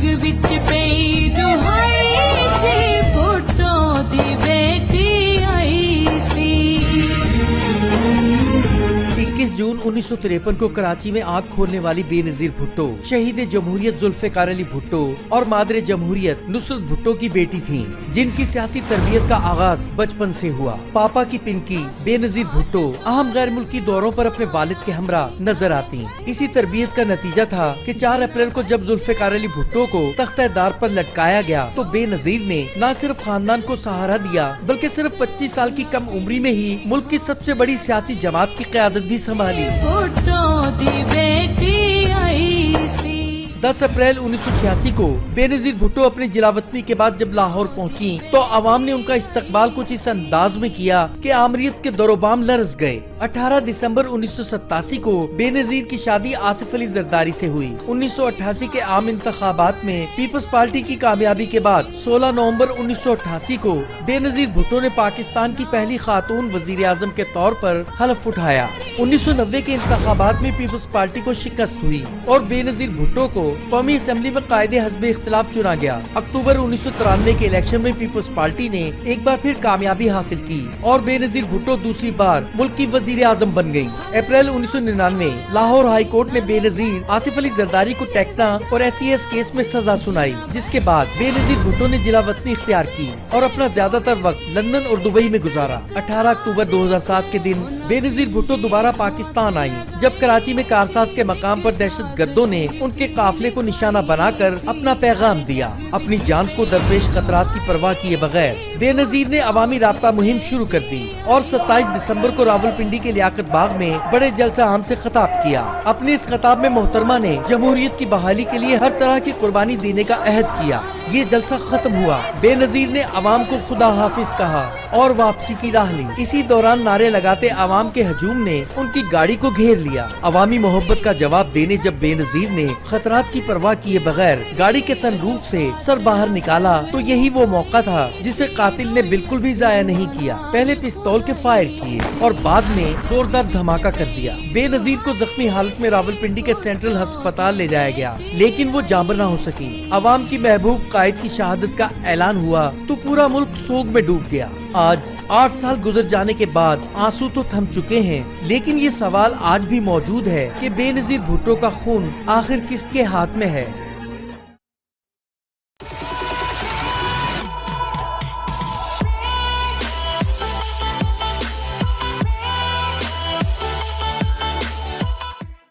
وچ پئی دہائی سی بھٹو دی بیٹی آئی سی۔ 21 جون 1953 کو کراچی میں آنکھ کھولنے والی بے نظیر بھٹو شہید جمہوریت ذوالفقار علی بھٹو اور مادر جمہوریت نصرت بھٹو کی بیٹی تھیں، جن کی سیاسی تربیت کا آغاز بچپن سے ہوا۔ پاپا کی پنکی بے نظیر بھٹو اہم غیر ملکی دوروں پر اپنے والد کے ہمراہ نظر آتی۔ اسی تربیت کا نتیجہ تھا کہ 4 اپریل کو جب ذوالفقار علی بھٹو کو تختہ دار پر لٹکایا گیا تو بے نظیر نے نہ صرف خاندان کو سہارا دیا بلکہ صرف 25 سال کی کم عمری میں ہی ملک کی سب سے بڑی سیاسی جماعت کی قیادت بھی سنبھالی۔ بھٹو دی بیٹی آئی سی۔ 10 اپریل 1986 کو بے نظیر بھٹو اپنی جلاوطنی کے بعد جب لاہور پہنچی تو عوام نے ان کا استقبال کچھ اس انداز میں کیا کہ آمریت کے در و بام لرز گئے۔ 18 دسمبر 1987 کو بے نظیر کی شادی آصف علی زرداری سے ہوئی۔ 1988 کے عام انتخابات میں پیپلز پارٹی کی کامیابی کے بعد 16 نومبر 1988 کو بے نظیر بھٹو نے پاکستان کی پہلی خاتون وزیر اعظم کے طور پر حلف اٹھایا۔ 1990 کے انتخابات میں پیپلز پارٹی کو شکست ہوئی اور بے نظیر بھٹو کو قومی اسمبلی میں قائد حزب اختلاف چنا گیا۔ اکتوبر 1993 کے الیکشن میں پیپلز پارٹی نے ایک بار پھر کامیابی حاصل کی اور بے نظیر بھٹو دوسری بار ملک کی وزیر اعظم بن گئی۔ اپریل 1999 لاہور ہائی کورٹ نے بے نظیر آصف علی زرداری کو ٹیکنا اور SES کیس میں سزا سنائی، جس کے بعد بے نظیر بھٹو نے جلا وطنی اختیار کی اور اپنا زیادہ تر وقت لندن اور دبئی میں گزارا۔ 18 اکتوبر 2007 کے دن بے نظیر بھٹو دوبارہ پاکستان آئی، جب کراچی میں کارساز کے مقام پر دہشت گردوں نے ان کے قافلے کو نشانہ بنا کر اپنا پیغام دیا۔ اپنی جان کو درپیش خطرات کی پرواہ کیے بغیر بے نظیر نے عوامی رابطہ مہم شروع کر دی اور 27 دسمبر کو راولپنڈی کے لیاقت باغ میں بڑے جلسہ عام سے خطاب کیا۔ اپنے اس خطاب میں محترمہ نے جمہوریت کی بحالی کے لیے ہر طرح کی قربانی دینے کا عہد کیا۔ یہ جلسہ ختم ہوا، بے نظیر نے عوام کو خدا حافظ کہا اور واپسی کی راہ لی۔ اسی دوران نعرے لگاتے عوام کے ہجوم نے ان کی گاڑی کو گھیر لیا۔ عوامی محبت کا جواب دینے جب بے نظیر نے خطرات کی پرواہ کیے بغیر گاڑی کے سن روف سے سر باہر نکالا تو یہی وہ موقع تھا جسے قاتل نے بالکل بھی ضائع نہیں کیا۔ پہلے پستول کے فائر کیے اور بعد میں زوردار دھماکہ کر دیا۔ بے نظیر کو زخمی حالت میں راولپنڈی کے سینٹرل ہسپتال لے جایا گیا، لیکن وہ جاں نہ ہو سکی۔ عوام کی محبوب قائد کی شہادت کا اعلان ہوا تو پورا ملک سوگ میں ڈوب گیا۔ آج 8 سال گزر جانے کے بعد آنسو تو تھم چکے ہیں، لیکن یہ سوال آج بھی موجود ہے کہ بے نظیر بھٹو کا خون آخر کس کے ہاتھ میں ہے؟